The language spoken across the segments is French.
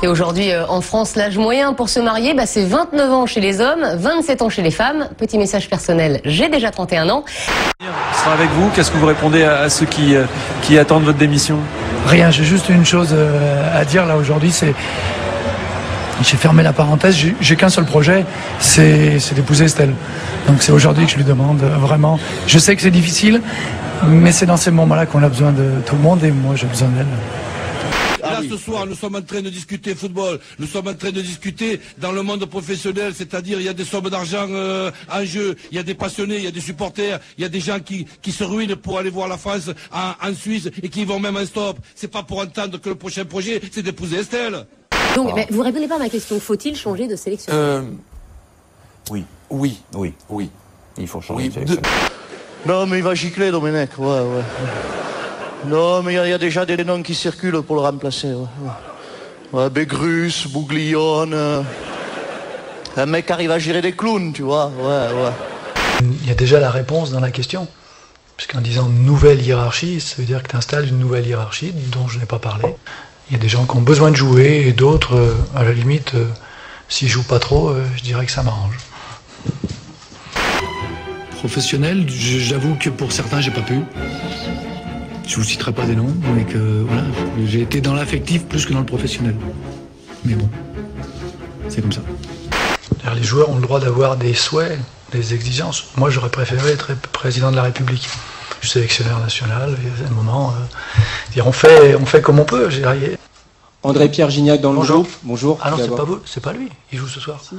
Et aujourd'hui, en France, l'âge moyen pour se marier, c'est 29 ans chez les hommes, 27 ans chez les femmes. Petit message personnel, j'ai déjà 31 ans. On sera avec vous. Qu'est-ce que vous répondez à ceux qui attendent votre démission? Rien, j'ai juste une chose à dire là aujourd'hui, c'est... J'ai fermé la parenthèse, j'ai qu'un seul projet, c'est d'épouser Estelle. Donc c'est aujourd'hui que je lui demande vraiment. Je sais que c'est difficile, mais c'est dans ces moments-là qu'on a besoin de tout le monde et moi j'ai besoin d'elle. Là, ce soir, nous sommes en train de discuter football, nous sommes en train de discuter dans le monde professionnel, c'est-à-dire il y a des sommes d'argent en jeu, il y a des passionnés, il y a des supporters, il y a des gens qui se ruinent pour aller voir la France en Suisse et qui vont même en stop. C'est pas pour entendre que le prochain projet, c'est d'épouser Estelle. Donc, mais vous répondez pas à ma question. Faut-il changer de sélectionneur? Oui. Il faut changer de Oui. sélectionneur. Non, mais il va gicler, Domenech, ouais. Non, mais il y a déjà des noms qui circulent pour le remplacer, ouais. Bégrus, Bouglione... un mec qui arrive à gérer des clowns, tu vois, ouais. Il y a déjà la réponse dans la question. Puisqu'en disant nouvelle hiérarchie, ça veut dire que tu installes une nouvelle hiérarchie dont je n'ai pas parlé. Il y a des gens qui ont besoin de jouer et d'autres, à la limite, s'ils jouent pas trop, je dirais que ça m'arrange. Professionnel, j'avoue que pour certains, j'ai pas pu. Je vous citerai pas des noms, mais que voilà, j'ai été dans l'affectif plus que dans le professionnel. Mais bon, c'est comme ça. Les joueurs ont le droit d'avoir des souhaits, des exigences. Moi, j'aurais préféré être président de la République. Je suis sélectionneur national, et à un moment, on fait comme on peut. André-Pierre Gignac dans le groupe. Bonjour. Ah non, c'est pas lui. Il joue ce soir. Si.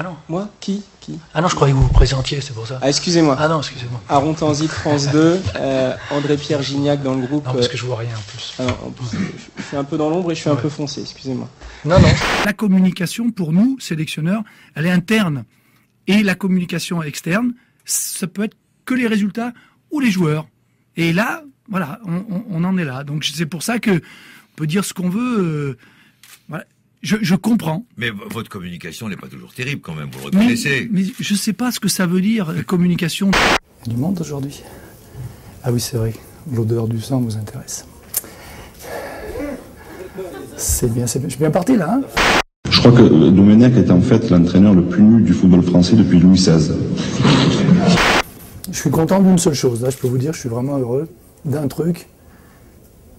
Ah non. Moi? Qui? Ah non, je croyais que vous vous présentiez, c'est pour ça. Ah, excusez-moi. Ah non, excusez-moi. Aaron Tanzi, France 2, André-Pierre Gignac dans le groupe. Non, parce que je vois rien en plus. Ah non, en plus, je suis un peu dans l'ombre et je suis un peu foncé, excusez-moi. Non. La communication, pour nous, sélectionneurs, elle est interne. Et la communication externe, ça peut être que les résultats ou les joueurs. Et là, voilà, on en est là. Donc c'est pour ça que on peut dire ce qu'on veut. Voilà. Je comprends. Mais votre communication n'est pas toujours terrible quand même, vous le reconnaissez. Mais je ne sais pas ce que ça veut dire, communication. Il y a du monde aujourd'hui. Ah oui, c'est vrai. L'odeur du sang vous intéresse. C'est bien, je suis bien parti là. Hein. Je crois que Domenech est en fait l'entraîneur le plus nul du football français depuis Louis XVI. Je suis content d'une seule chose. Là, je peux vous dire, je suis vraiment heureux d'un truc.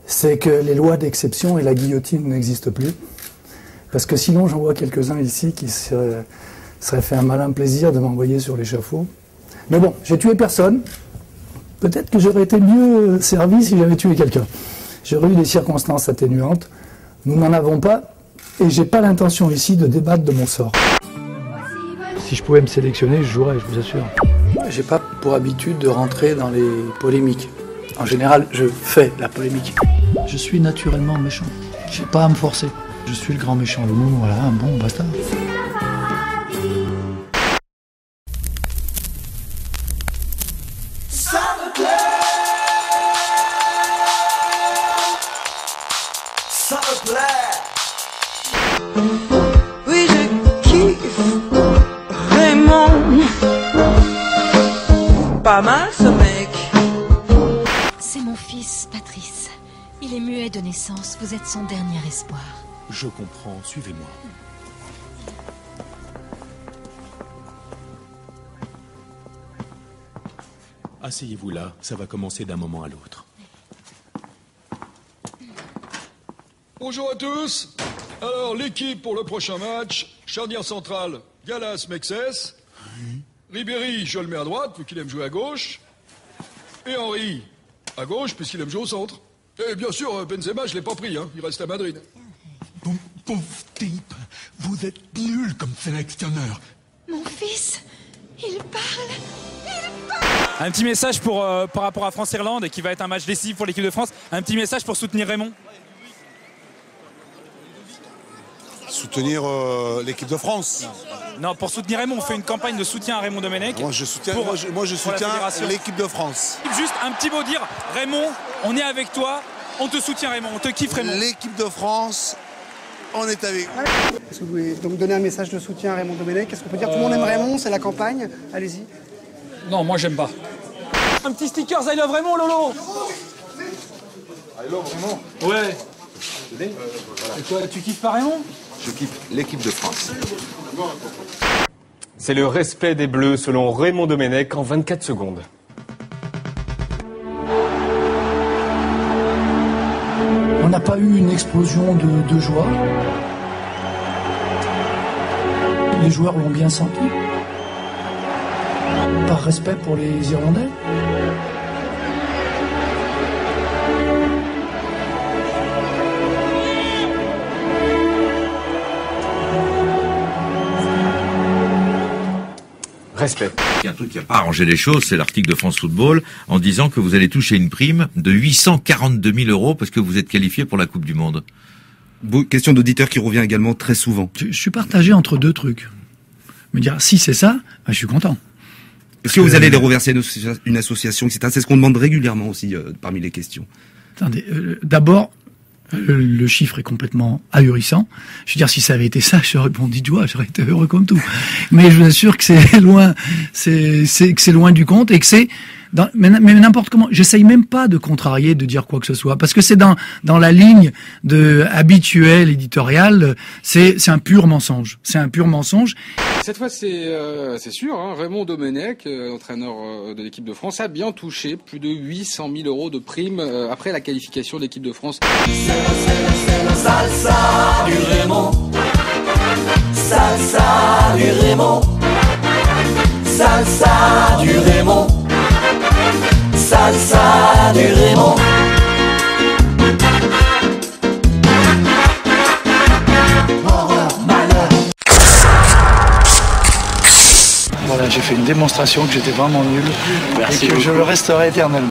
C'est que les lois d'exception et la guillotine n'existent plus. Parce que sinon, j'en vois quelques-uns ici qui seraient fait un malin plaisir de m'envoyer sur l'échafaud. Mais bon, j'ai tué personne. Peut-être que j'aurais été mieux servi si j'avais tué quelqu'un. J'aurais eu des circonstances atténuantes. Nous n'en avons pas. Et j'ai pas l'intention ici de débattre de mon sort. Si je pouvais me sélectionner, je jouerais, je vous assure. J'ai pas pour habitude de rentrer dans les polémiques. En général, je fais la polémique. Je suis naturellement méchant. J'ai pas à me forcer. Je suis le grand méchant loup, voilà, bon, basta. Ça me plaît. Ça me plaît. Oui, je kiffe Raymond. Pas mal ce mec. C'est mon fils, Patrice. Il est muet de naissance. Vous êtes son dernier espoir. Je comprends, suivez-moi. Asseyez-vous là, ça va commencer d'un moment à l'autre. Bonjour à tous. Alors, l'équipe pour le prochain match, charnière centrale, Gallas Mexès. Ribéry, je le mets à droite, vu qu'il aime jouer à gauche. Et Henry, à gauche, puisqu'il aime jouer au centre. Et bien sûr, Benzema, je l'ai pas pris, hein, il reste à Madrid. Pauvre type, vous êtes nul comme sélectionneur. Mon fils, il parle. Un petit message par rapport à France-Irlande, qui va être un match décisif pour l'équipe de France. Un petit message pour soutenir Raymond. Soutenir l'équipe de France. Non, pour soutenir Raymond, on fait une campagne de soutien à Raymond Domenech. Moi, je soutiens l'équipe de France. Juste un petit mot dire, Raymond, on est avec toi, on te soutient Raymond, on te kiffe Raymond. L'équipe de France, on est avec vous. Est-ce que vous voulez donc donner un message de soutien à Raymond Domenech? Est-ce qu'on peut dire tout le monde aime Raymond, c'est la campagne? Allez-y. Non, moi j'aime pas. Un petit sticker, I love Raymond, Lolo. I love Raymond. Ouais. Et toi, tu kiffes pas Raymond? Je kiffe l'équipe de France. C'est le respect des Bleus selon Raymond Domenech en 24 secondes. On n'a pas eu une explosion de joie. Les joueurs l'ont bien senti. Par respect pour les Irlandais. Respect. Il y a un truc qui n'a pas arrangé les choses, c'est l'article de France Football en disant que vous allez toucher une prime de 842 000 euros parce que vous êtes qualifié pour la Coupe du Monde. Question d'auditeur qui revient également très souvent. Je suis partagé entre deux trucs. Me dire, si c'est ça, je suis content. Est-ce que vous allez les reverser à une association, etc. C'est ce qu'on demande régulièrement aussi parmi les questions. Attendez, d'abord, le chiffre est complètement ahurissant. Je veux dire, si ça avait été ça, j'aurais répondu de joie, j'aurais été heureux comme tout. Mais je vous assure que c'est loin, c'est loin du compte et que c'est mais n'importe comment. J'essaye même pas de contrarier, de dire quoi que ce soit, parce que c'est dans la ligne habituelle éditoriale. C'est un pur mensonge. C'est un pur mensonge. Cette fois, c'est sûr, hein, Raymond Domenech, entraîneur de l'équipe de France, a bien touché plus de 800 000 euros de primes après la qualification de l'équipe de France. C'est la salsa du Raymond. Salsa du Raymond. Salsa du Raymond. Salsa du Raymond. Voilà, j'ai fait une démonstration que j'étais vraiment nul et que je le resterai éternellement.